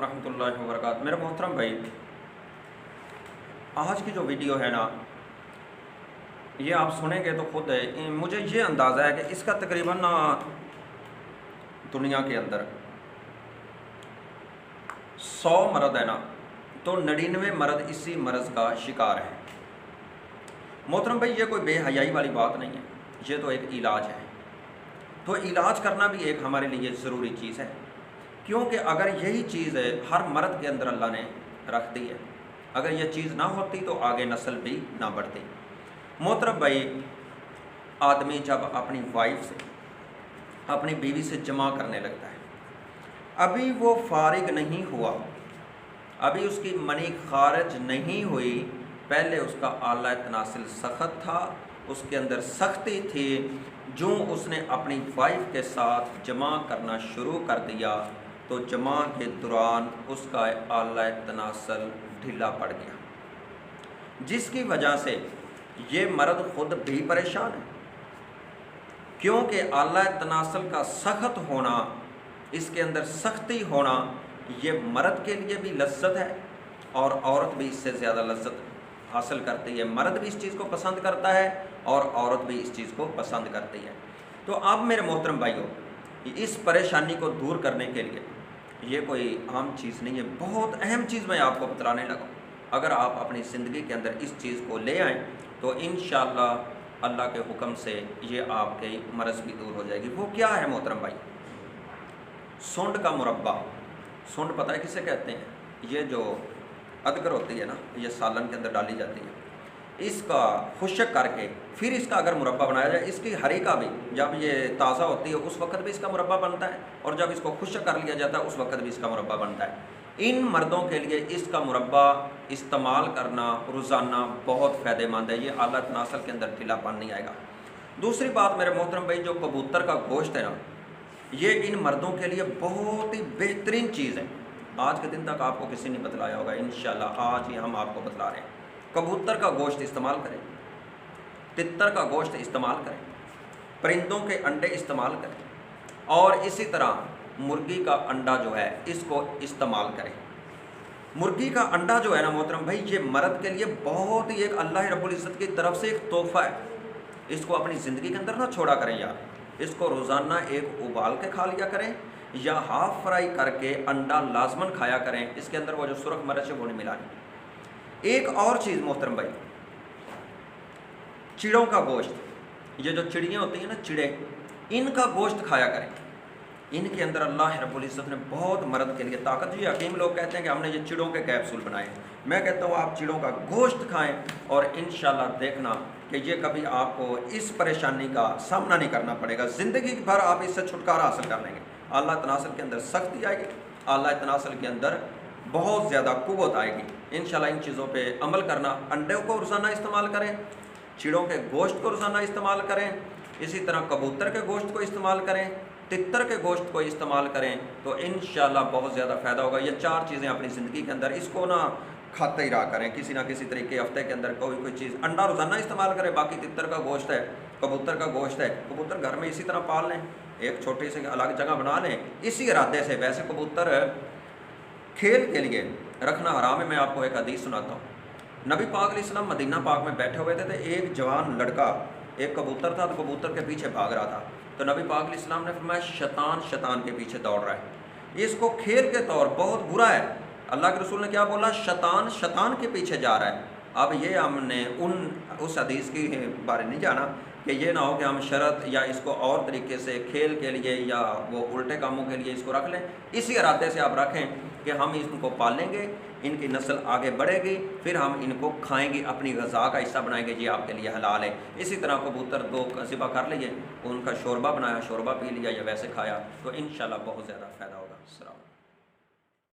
वरहमतुल्लाहि वबरकातुहू। मेरे मोहतरम भाई, आज की जो वीडियो है ना, ये आप सुनेंगे तो खुद मुझे ये अंदाज़ा है कि इसका तकरीबन ना दुनिया के अंदर 100 मर्द है ना, तो 99 मर्द इसी मर्ज़ का शिकार है। मोहतरम भाई, ये कोई बेहयाई वाली बात नहीं है, ये तो एक इलाज है। तो इलाज करना भी एक हमारे लिए ज़रूरी चीज़ है, क्योंकि अगर यही चीज़ हर मर्द के अंदर अल्लाह ने रख दी है, अगर यह चीज़ ना होती तो आगे नस्ल भी ना बढ़ती। मोहतरम भाई, आदमी जब अपनी वाइफ से, अपनी बीवी से जमा करने लगता है, अभी वो फारिग नहीं हुआ, अभी उसकी मनी खारिज नहीं हुई, पहले उसका आला तनासिल सख्त था, उसके अंदर सख्ती थी। जो उसने अपनी वाइफ के साथ जमा करना शुरू कर दिया तो जमा के दौरान उसका आला तनासल ढीला पड़ गया, जिसकी वजह से ये मर्द खुद भी परेशान है, क्योंकि आला तनासल का सख्त होना, इसके अंदर सख्ती होना, ये मर्द के लिए भी लज्जत है और औरत भी इससे ज़्यादा लज्जत हासिल करती है। मर्द भी इस चीज़ को पसंद करता है और औरत भी इस चीज़ को पसंद करती है। तो अब मेरे मोहतरम भाइयों, इस परेशानी को दूर करने के लिए ये कोई आम चीज़ नहीं है, बहुत अहम चीज़ मैं आपको बतलाने लगा। अगर आप अपनी ज़िंदगी के अंदर इस चीज़ को ले आएँ तो इंशाअल्लाह अल्लाह के हुक्म से ये आपके मर्ज़ भी दूर हो जाएगी। वो क्या है मोहतरम भाई? सुंड का मुरब्बा। सुंड पता है किसे कहते हैं? ये जो अदकर होती है ना, ये सालन के अंदर डाली जाती है, इसका खुश्क करके फिर इसका अगर मुरब्बा बनाया जाए, इसकी हरी का भी जब ये ताज़ा होती है उस वक्त भी इसका मुरब्बा बनता है, और जब इसको खुश्क कर लिया जाता है उस वक्त भी इसका मुरब्बा बनता है। इन मर्दों के लिए इसका मुरब्बा इस्तेमाल करना रोज़ाना बहुत फ़ायदेमंद है, ये आला तनासल के अंदर ढीलापन नहीं आएगा। दूसरी बात मेरे मोहतरम भाई, जो कबूतर का गोश्त है ना, ये इन मर्दों के लिए बहुत ही बेहतरीन चीज़ है। आज के दिन तक आपको किसी ने बतलाया होगा, इंशाल्लाह आज ही हम आपको बतला रहे हैं। कबूतर का गोश्त इस्तेमाल करें, तितर का गोश्त इस्तेमाल करें, परिंदों के अंडे इस्तेमाल करें, और इसी तरह मुर्गी का अंडा जो है इसको इस्तेमाल करें। मुर्गी का अंडा जो है ना मोहतरम भाई, ये मर्द के लिए बहुत ही एक अल्लाह रब्बुल इज़्ज़त की तरफ से एक तोहफ़ा है। इसको अपनी ज़िंदगी के अंदर ना छोड़ा करें यार, इसको रोज़ाना एक उबाल के खा लिया करें या हाफ़ फ्राई करके अंडा लाजमन खाया करें। इसके अंदर वो जो सुरख मिर्च है वो नहीं मिलानी। एक और चीज़ मोहतरम भाई, चिड़ों का गोश्त, ये जो चिड़ियाँ होती हैं ना, चिड़े, इनका गोश्त खाया करें। इनके अंदर अल्लाह रब्बुल इज़्ज़त ने बहुत मर्द के लिए ताकत दी। हकीम लोग कहते हैं कि हमने ये चिड़ों के कैप्सूल बनाए, मैं कहता हूँ आप चिड़ों का गोश्त खाएं और इंशाल्लाह देखना कि ये कभी आपको इस परेशानी का सामना नहीं करना पड़ेगा। ज़िंदगी भर आप इससे छुटकारा हासिल कर लेंगे। आला तनासल के अंदर सख्ती आएगी, आला तनासल के अंदर बहुत ज़्यादा कुव्वत आएगी। इंशाल्लाह इन चीज़ों पे अमल करना। अंडे को रोज़ाना इस्तेमाल करें, चिड़ों के गोश्त को रोज़ाना इस्तेमाल करें, इसी तरह कबूतर के गोश्त को इस्तेमाल करें, तितर के गोश्त को इस्तेमाल करें, तो इंशाल्लाह बहुत ज़्यादा फ़ायदा होगा। ये 4 चीज़ें अपनी ज़िंदगी के अंदर इसको ना खाते ही रहा करें, किसी ना किसी तरीके हफ्ते के अंदर कोई चीज़। अंडा रोज़ाना इस्तेमाल करें, बाकी तितर का गोश्त है, कबूतर का गोश्त है, कबूतर घर में इसी तरह पाल लें, एक छोटी सी अलग जगह बना लें इसी इरादे से। वैसे कबूतर खेल के लिए रखना हराम है। मैं आपको एक हदीस सुनाता हूँ। नबी पाक अलैहिस्सलाम मदीना पाक में बैठे हुए थे, तो एक जवान लड़का, एक कबूतर था, तो कबूतर के पीछे भाग रहा था। तो नबी पाक अलैहिस्सलाम ने फरमाया, शैतान के पीछे दौड़ रहा है, इसको खेल के तौर बहुत बुरा है। अल्लाह के रसूल ने क्या बोला? शैतान के पीछे जा रहा है। अब ये हमने उस हदीस के बारे नहीं जाना कि ये ना हो कि हम शरत या इसको और तरीके से खेल के लिए या वो उल्टे कामों के लिए इसको रख लें। इसी इरादे से आप रखें कि हम इनको पालेंगे, इनकी नस्ल आगे बढ़ेगी, फिर हम इनको खाएंगे, अपनी ग़िज़ा का हिस्सा बनाएंगे, ये आपके लिए हलाल है। इसी तरह कबूतर 2 ज़िबा कर लिए, उनका शोरबा बनाया, शोरबा पी लिया या वैसे खाया, तो इंशाल्लाह बहुत ज़्यादा फ़ायदा होगा। अस्सलाम।